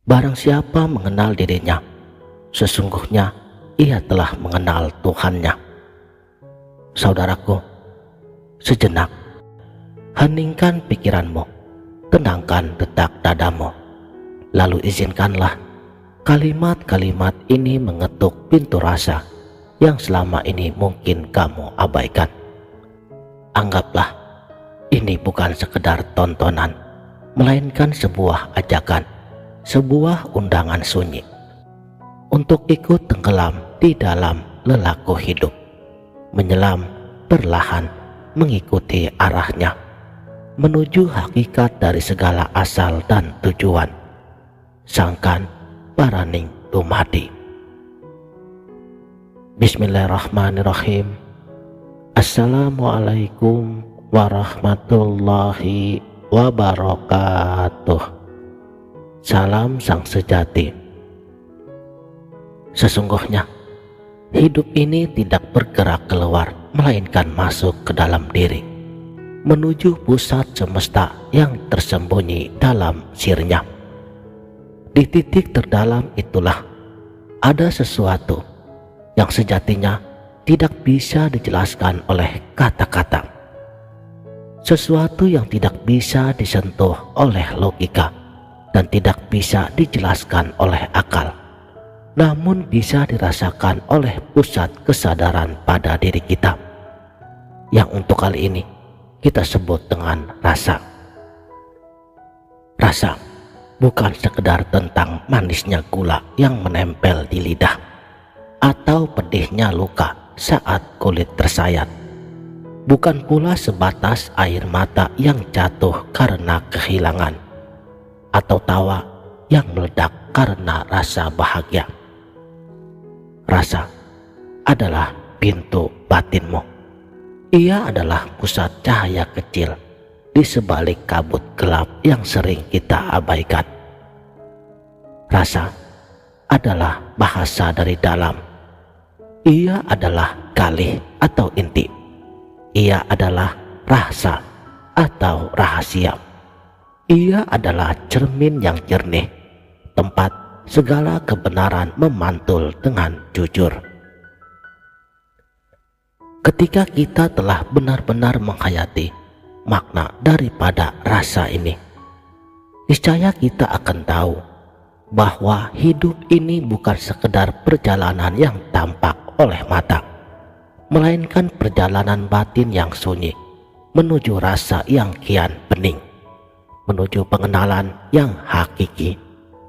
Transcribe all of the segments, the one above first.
Barang siapa mengenal dirinya, sesungguhnya ia telah mengenal Tuhannya. Saudaraku, sejenak heningkan pikiranmu, tenangkan detak dadamu, lalu izinkanlah kalimat-kalimat ini mengetuk pintu rasa yang selama ini mungkin kamu abaikan. Anggaplah ini bukan sekedar tontonan, melainkan sebuah ajakan, sebuah undangan sunyi untuk ikut tenggelam di dalam lelaku hidup, menyelam perlahan mengikuti arahnya menuju hakikat dari segala asal dan tujuan. Sangkan Paraning Dumadi. Bismillahirrahmanirrahim. Assalamualaikum warahmatullahi wabarakatuh. Salam sang sejati. Sesungguhnya hidup ini tidak bergerak keluar, melainkan masuk ke dalam diri, menuju pusat semesta yang tersembunyi dalam sirnya. Di titik terdalam itulah ada sesuatu yang sejatinya tidak bisa dijelaskan oleh kata-kata, sesuatu yang tidak bisa disentuh oleh logika dan tidak bisa dijelaskan oleh akal, namun bisa dirasakan oleh pusat kesadaran pada diri kita, yang untuk kali ini kita sebut dengan rasa. Rasa bukan sekedar tentang manisnya gula yang menempel di lidah atau pedihnya luka saat kulit tersayat, bukan pula sebatas air mata yang jatuh karena kehilangan atau tawa yang meledak karena rasa bahagia. Rasa adalah pintu batinmu. Ia adalah pusat cahaya kecil di sebalik kabut gelap yang sering kita abaikan. Rasa adalah bahasa dari dalam. Ia adalah galih atau inti. Ia adalah rasa atau rahasia. Ia adalah cermin yang jernih, tempat segala kebenaran memantul dengan jujur. Ketika kita telah benar-benar menghayati makna daripada rasa ini, niscaya kita akan tahu bahwa hidup ini bukan sekedar perjalanan yang tampak oleh mata, melainkan perjalanan batin yang sunyi menuju rasa yang kian bening, menuju pengenalan yang hakiki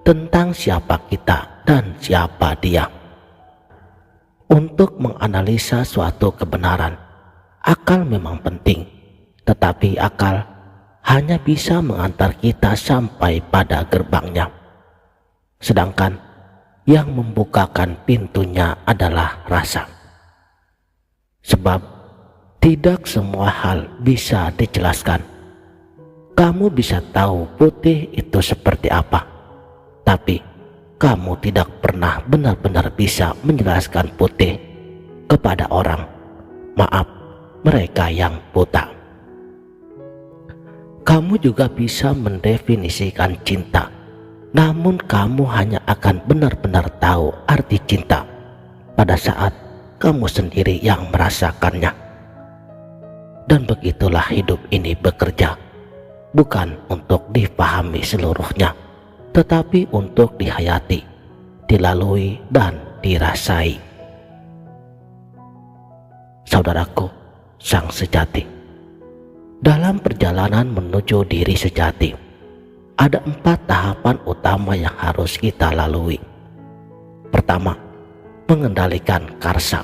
tentang siapa kita dan siapa dia. Untuk menganalisa suatu kebenaran, akal memang penting, tetapi akal hanya bisa mengantar kita sampai pada gerbangnya, sedangkan yang membukakan pintunya adalah rasa. Sebab tidak semua hal bisa dijelaskan. Kamu bisa tahu putih itu seperti apa, tapi kamu tidak pernah benar-benar bisa menjelaskan putih kepada orang, maaf, mereka yang buta. Kamu juga bisa mendefinisikan cinta, namun kamu hanya akan benar-benar tahu arti cinta pada saat kamu sendiri yang merasakannya. Dan begitulah hidup ini bekerja, bukan untuk dipahami seluruhnya, tetapi untuk dihayati, dilalui, dan dirasai. Saudaraku, sang sejati, dalam perjalanan menuju diri sejati, ada 4 tahapan utama yang harus kita lalui. Pertama, mengendalikan karsa.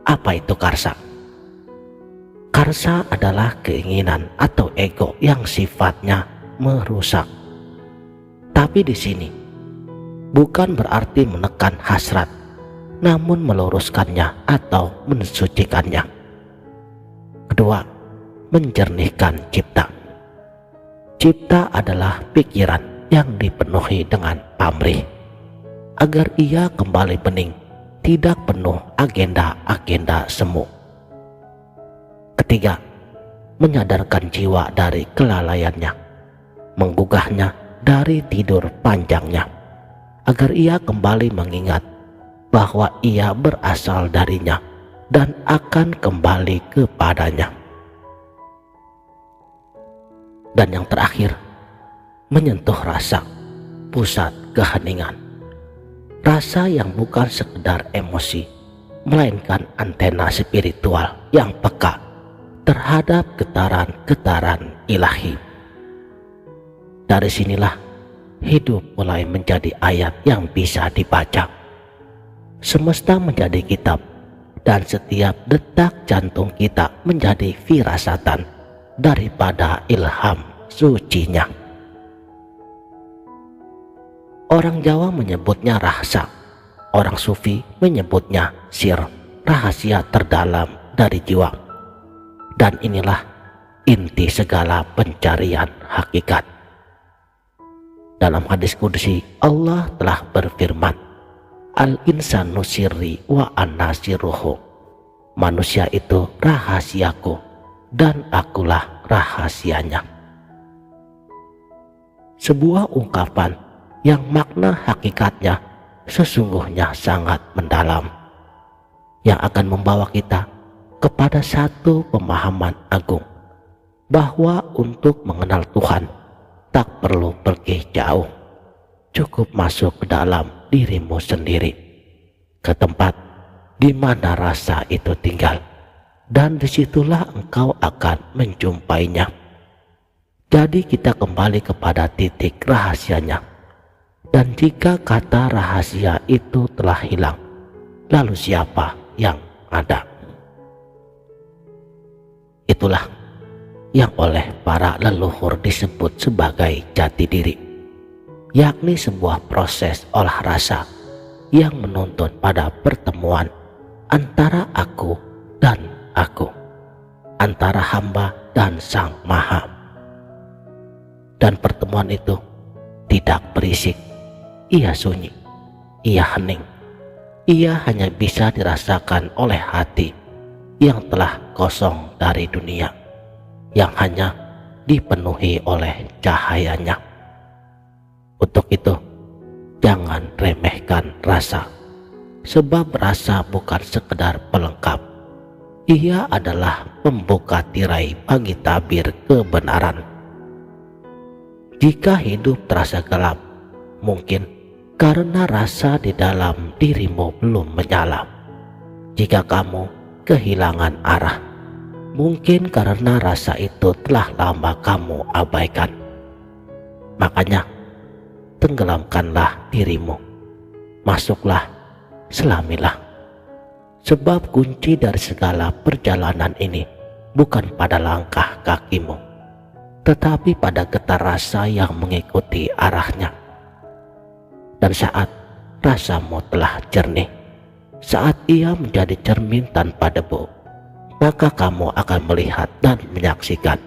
Apa itu karsa? Karsa adalah keinginan atau ego yang sifatnya merusak. Tapi di sini bukan berarti menekan hasrat, namun meluruskannya atau mensucikannya. Kedua, menjernihkan cipta. Cipta adalah pikiran yang dipenuhi dengan pamrih, agar ia kembali bening, tidak penuh agenda-agenda semu. Ketiga, menyadarkan jiwa dari kelalaiannya, menggugahnya dari tidur panjangnya, agar ia kembali mengingat bahwa ia berasal darinya dan akan kembali kepadanya. Dan yang terakhir, menyentuh rasa, pusat keheningan. Rasa yang bukan sekedar emosi, melainkan antena spiritual yang peka terhadap getaran-getaran ilahi. Dari sinilah hidup mulai menjadi ayat yang bisa dibaca. Semesta menjadi kitab, dan setiap detak jantung kita menjadi firasatan daripada ilham sucinya. Orang Jawa menyebutnya rahsa, orang Sufi menyebutnya sir, rahasia terdalam dari jiwa. Dan inilah inti segala pencarian hakikat. Dalam hadis qudsi, Allah telah berfirman, Al-insanu sirri wa anna sirruhu. Manusia itu rahasiaku dan akulah rahasianya. Sebuah ungkapan yang makna hakikatnya sesungguhnya sangat mendalam, yang akan membawa kita kepada satu pemahaman agung, bahwa untuk mengenal Tuhan tak perlu pergi jauh, cukup masuk ke dalam dirimu sendiri, ke tempat di mana rasa itu tinggal, dan disitulah engkau akan menjumpainya. Jadi kita kembali kepada titik rahasianya, dan jika kata rahasia itu telah hilang, lalu siapa yang ada? Itulah yang oleh para leluhur disebut sebagai jati diri, yakni sebuah proses olah rasa yang menuntun pada pertemuan antara aku dan aku, antara hamba dan Sang Maha. Dan pertemuan itu tidak berisik, ia sunyi, ia hening, ia hanya bisa dirasakan oleh hati yang telah kosong dari dunia, yang hanya dipenuhi oleh cahayanya. Untuk itu, jangan remehkan rasa, sebab rasa bukan sekedar pelengkap. Ia adalah pembuka tirai bagi tabir kebenaran. Jika hidup terasa gelap, mungkin karena rasa di dalam dirimu belum menyala. Jika kamu kehilangan arah, mungkin karena rasa itu telah lama kamu abaikan. Makanya, tenggelamkanlah dirimu, masuklah, selamilah. Sebab kunci dari segala perjalanan ini bukan pada langkah kakimu, tetapi pada getar rasa yang mengikuti arahnya. Dan saat rasamu telah jernih, saat ia menjadi cermin tanpa debu, maka kamu akan melihat dan menyaksikan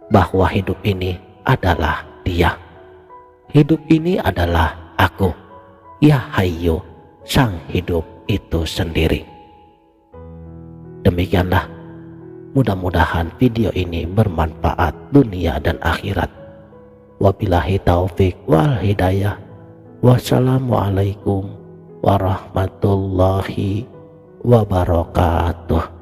bahwa hidup ini adalah Dia. Hidup ini adalah aku, Ya Hayyu, Sang Hidup itu sendiri. Demikianlah, mudah-mudahan video ini bermanfaat dunia dan akhirat. Wabillahi taufik wal hidayah. Wassalamualaikum warahmatullahi wabarakatuh.